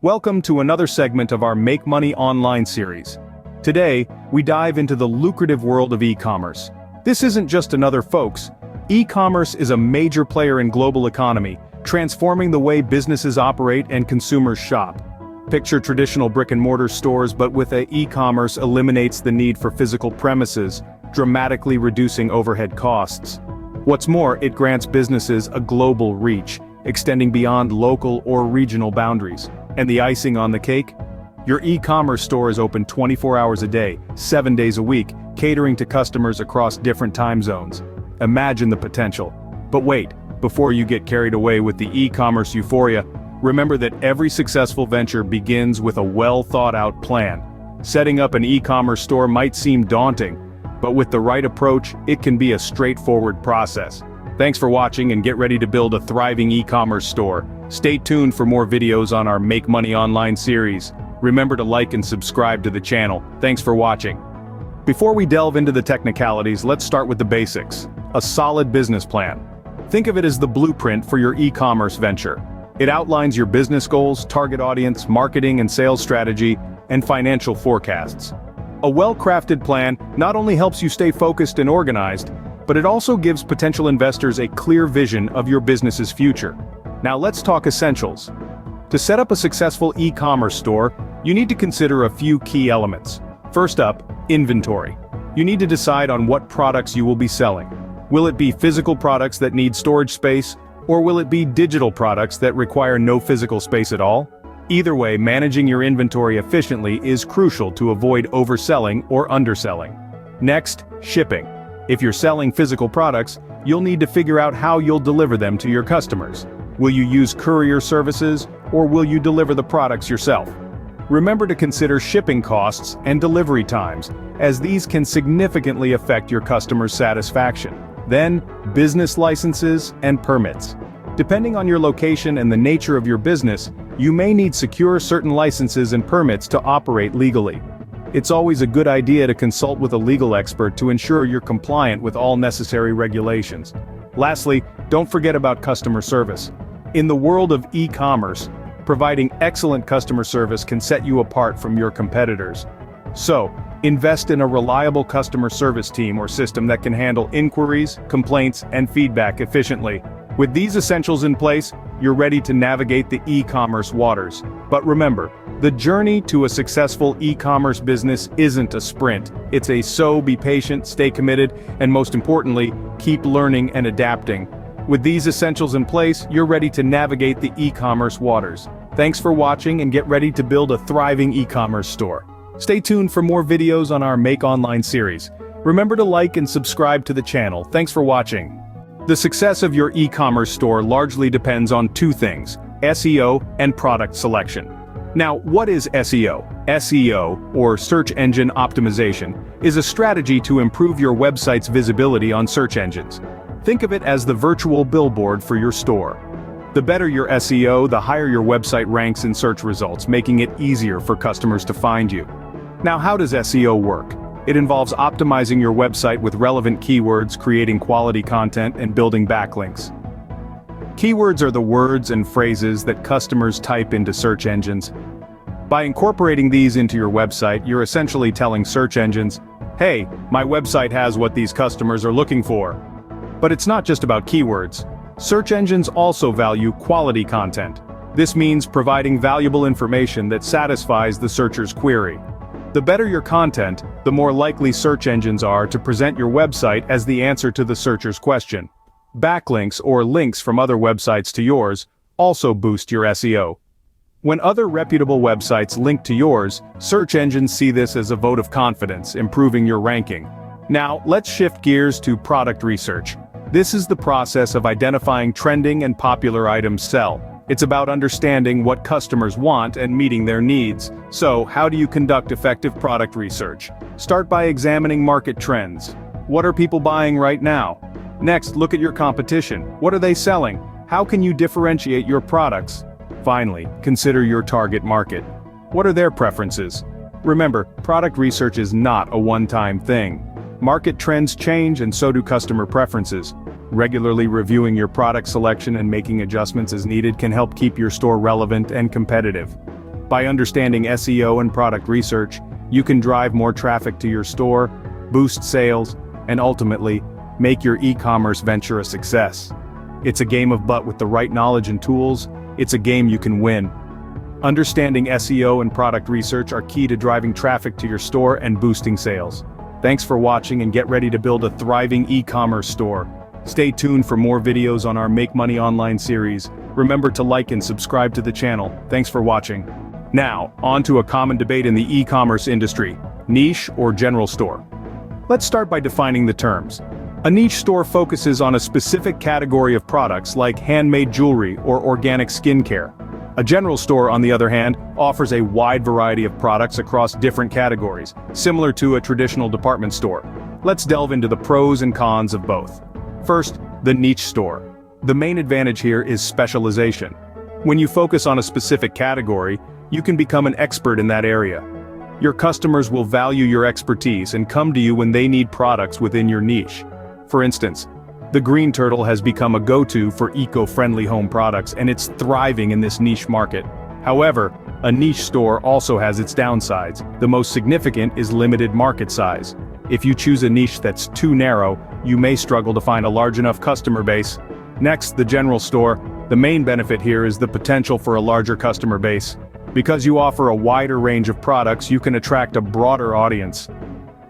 Welcome to another segment of our Make Money Online series. Today, we dive into the lucrative world of e-commerce. This isn't just another folks. E-commerce is a major player in global economy, transforming the way businesses operate and consumers shop. Picture traditional brick-and-mortar stores, but with e-commerce eliminates the need for physical premises, dramatically reducing overhead costs. What's more, it grants businesses a global reach, extending beyond local or regional boundaries. And the icing on the cake? Your e-commerce store is open 24 hours a day, 7 days a week, catering to customers across different time zones. Imagine the potential. But wait, before you get carried away with the e-commerce euphoria, remember that every successful venture begins with a well-thought-out plan. Setting up an e-commerce store might seem daunting, but with the right approach, it can be a straightforward process. Thanks for watching, and get ready to build a thriving e-commerce store. Stay tuned for more videos on our Make Money Online series. Remember to like and subscribe to the channel. Thanks for watching. Before we delve into the technicalities, let's start with the basics. A solid business plan. Think of it as the blueprint for your e-commerce venture. It outlines your business goals, target audience, marketing and sales strategy, and financial forecasts. A well-crafted plan not only helps you stay focused and organized, but it also gives potential investors a clear vision of your business's future. Now let's talk essentials. To set up a successful e-commerce store, you need to consider a few key elements. First up, inventory. You need to decide on what products you will be selling. Will it be physical products that need storage space, or will it be digital products that require no physical space at all? Either way, managing your inventory efficiently is crucial to avoid overselling or underselling. Next, shipping. If you're selling physical products, you'll need to figure out how you'll deliver them to your customers. Will you use courier services, or will you deliver the products yourself? Remember to consider shipping costs and delivery times, as these can significantly affect your customers' satisfaction. Then, business licenses and permits. Depending on your location and the nature of your business, you may need secure certain licenses and permits to operate legally. It's always a good idea to consult with a legal expert to ensure you're compliant with all necessary regulations. Lastly, don't forget about customer service. In the world of e-commerce, providing excellent customer service can set you apart from your competitors. So, invest in a reliable customer service team or system that can handle inquiries, complaints, and feedback efficiently. With these essentials in place, you're ready to navigate the e-commerce waters. But remember, the journey to a successful e-commerce business isn't a sprint. It's be patient, stay committed, and most importantly, keep learning and adapting. With these essentials in place, you're ready to navigate the e-commerce waters. Thanks for watching, and get ready to build a thriving e-commerce store. Stay tuned for more videos on our Make Online series. Remember to like and subscribe to the channel. Thanks for watching. The success of your e-commerce store largely depends on two things: SEO and product selection. Now, what is SEO? SEO, or search engine optimization, is a strategy to improve your website's visibility on search engines. Think of it as the virtual billboard for your store. The better your SEO, the higher your website ranks in search results, making it easier for customers to find you. Now, how does SEO work? It involves optimizing your website with relevant keywords, creating quality content, and building backlinks. Keywords are the words and phrases that customers type into search engines. By incorporating these into your website, you're essentially telling search engines, "Hey, my website has what these customers are looking for." But it's not just about keywords. Search engines also value quality content. This means providing valuable information that satisfies the searcher's query. The better your content, the more likely search engines are to present your website as the answer to the searcher's question. Backlinks, or links from other websites to yours, also boost your SEO. When other reputable websites link to yours, search engines see this as a vote of confidence, improving your ranking. Now, let's shift gears to product research. This is the process of identifying trending and popular items sell. It's about understanding what customers want and meeting their needs. So, how do you conduct effective product research? Start by examining market trends. What are people buying right now? Next, look at your competition. What are they selling? How can you differentiate your products? Finally, consider your target market. What are their preferences? Remember, product research is not a one-time thing. Market trends change, and so do customer preferences. Regularly reviewing your product selection and making adjustments as needed can help keep your store relevant and competitive. By understanding SEO and product research, you can drive more traffic to your store, boost sales, and ultimately, make your e-commerce venture a success. It's a game of but with the right knowledge and tools, it's a game you can win. Understanding SEO and product research are key to driving traffic to your store and boosting sales. Thanks for watching and get ready to build a thriving e-commerce store. Stay tuned for more videos on our Make Money Online series. Remember to like and subscribe to the channel. Thanks for watching. Now, on to a common debate in the e-commerce industry: niche or general store. Let's start by defining the terms. A niche store focuses on a specific category of products like handmade jewelry or organic skincare. A general store, on the other hand, offers a wide variety of products across different categories, similar to a traditional department store. Let's delve into the pros and cons of both. First, the niche store. The main advantage here is specialization. When you focus on a specific category, you can become an expert in that area. Your customers will value your expertise and come to you when they need products within your niche. For instance, the Green Turtle has become a go-to for eco-friendly home products, and it's thriving in this niche market. However, a niche store also has its downsides. The most significant is limited market size. If you choose a niche that's too narrow, you may struggle to find a large enough customer base. Next, the general store. The main benefit here is the potential for a larger customer base. Because you offer a wider range of products, you can attract a broader audience.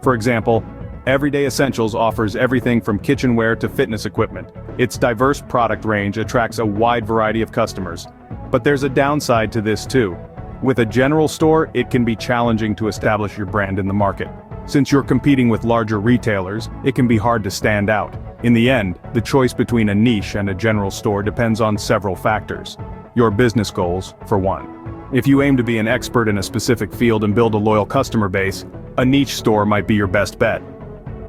For example, Everyday Essentials offers everything from kitchenware to fitness equipment. Its diverse product range attracts a wide variety of customers. But there's a downside to this too. With a general store, it can be challenging to establish your brand in the market. Since you're competing with larger retailers, it can be hard to stand out. In the end, the choice between a niche and a general store depends on several factors. Your business goals, for one. If you aim to be an expert in a specific field and build a loyal customer base, a niche store might be your best bet.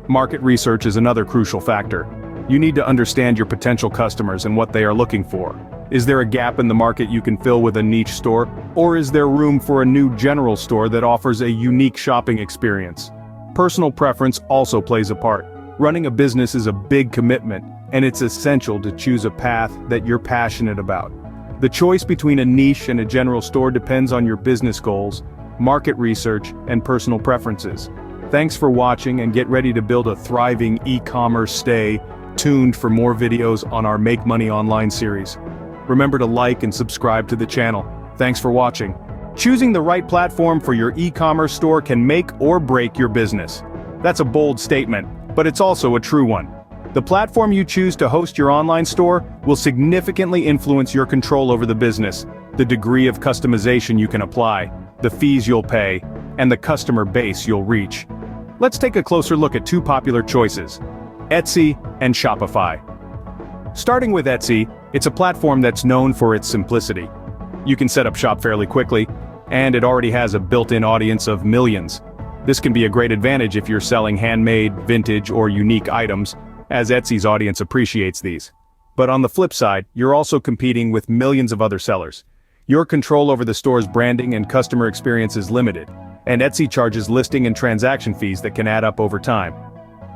Market research is another crucial factor. You need to understand your potential customers and what they are looking for. Is there a gap in the market you can fill with a niche store, or is there room for a new general store that offers a unique shopping experience? Personal preference also plays a part. Running a business is a big commitment, and it's essential to choose a path that you're passionate about. The choice between a niche and a general store depends on your business goals, market research, and personal preferences. Thanks for watching, and get ready to build a thriving e-commerce. Stay tuned for more videos on our Make Money Online series. Remember to like and subscribe to the channel. Thanks for watching. Choosing the right platform for your e-commerce store can make or break your business. That's a bold statement, but it's also a true one. The platform you choose to host your online store will significantly influence your control over the business, the degree of customization you can apply, the fees you'll pay, and the customer base you'll reach. Let's take a closer look at two popular choices: Etsy and Shopify. Starting with Etsy, it's a platform that's known for its simplicity. You can set up shop fairly quickly, and it already has a built-in audience of millions. This can be a great advantage if you're selling handmade, vintage, or unique items, as Etsy's audience appreciates these. But on the flip side, you're also competing with millions of other sellers. Your control over the store's branding and customer experience is limited, and Etsy charges listing and transaction fees that can add up over time.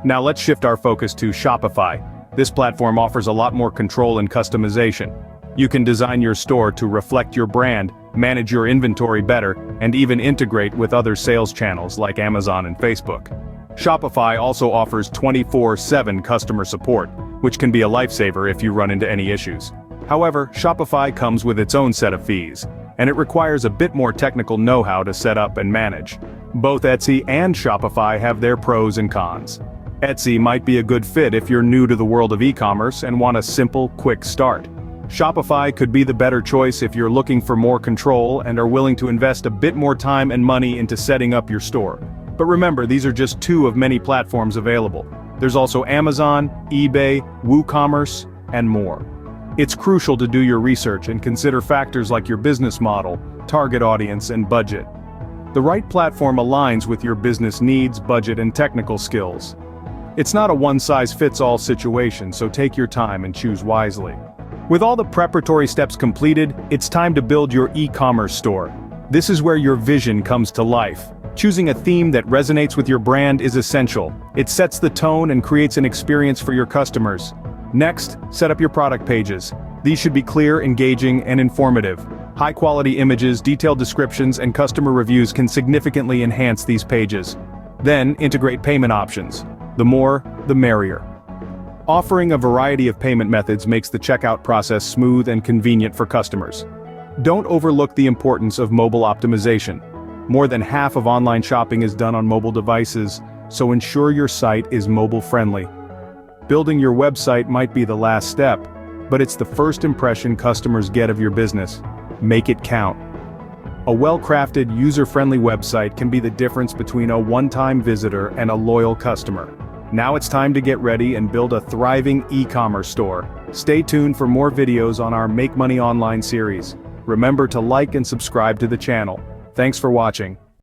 Now let's shift our focus to Shopify. This platform offers a lot more control and customization. You can design your store to reflect your brand, manage your inventory better, and even integrate with other sales channels like Amazon and Facebook. Shopify also offers 24/7 customer support, which can be a lifesaver if you run into any issues. However, Shopify comes with its own set of fees, and it requires a bit more technical know-how to set up and manage. Both Etsy and Shopify have their pros and cons. Etsy might be a good fit if you're new to the world of e-commerce and want a simple, quick start. Shopify could be the better choice if you're looking for more control and are willing to invest a bit more time and money into setting up your store. But remember, these are just two of many platforms available. There's also Amazon, eBay, WooCommerce, and more. It's crucial to do your research and consider factors like your business model, target audience, and budget. The right platform aligns with your business needs, budget, and technical skills. It's not a one-size-fits-all situation, so take your time and choose wisely. With all the preparatory steps completed, it's time to build your e-commerce store. This is where your vision comes to life. Choosing a theme that resonates with your brand is essential. It sets the tone and creates an experience for your customers. Next, set up your product pages. These should be clear, engaging, and informative. High-quality images, detailed descriptions, and customer reviews can significantly enhance these pages. Then, integrate payment options. The more, the merrier. Offering a variety of payment methods makes the checkout process smooth and convenient for customers. Don't overlook the importance of mobile optimization. More than half of online shopping is done on mobile devices, so ensure your site is mobile-friendly. Building your website might be the last step, but it's the first impression customers get of your business. Make it count. A well-crafted, user-friendly website can be the difference between a one-time visitor and a loyal customer. Now it's time to get ready and build a thriving e-commerce store. Stay tuned for more videos on our Make Money Online series. Remember to like and subscribe to the channel. Thanks for watching.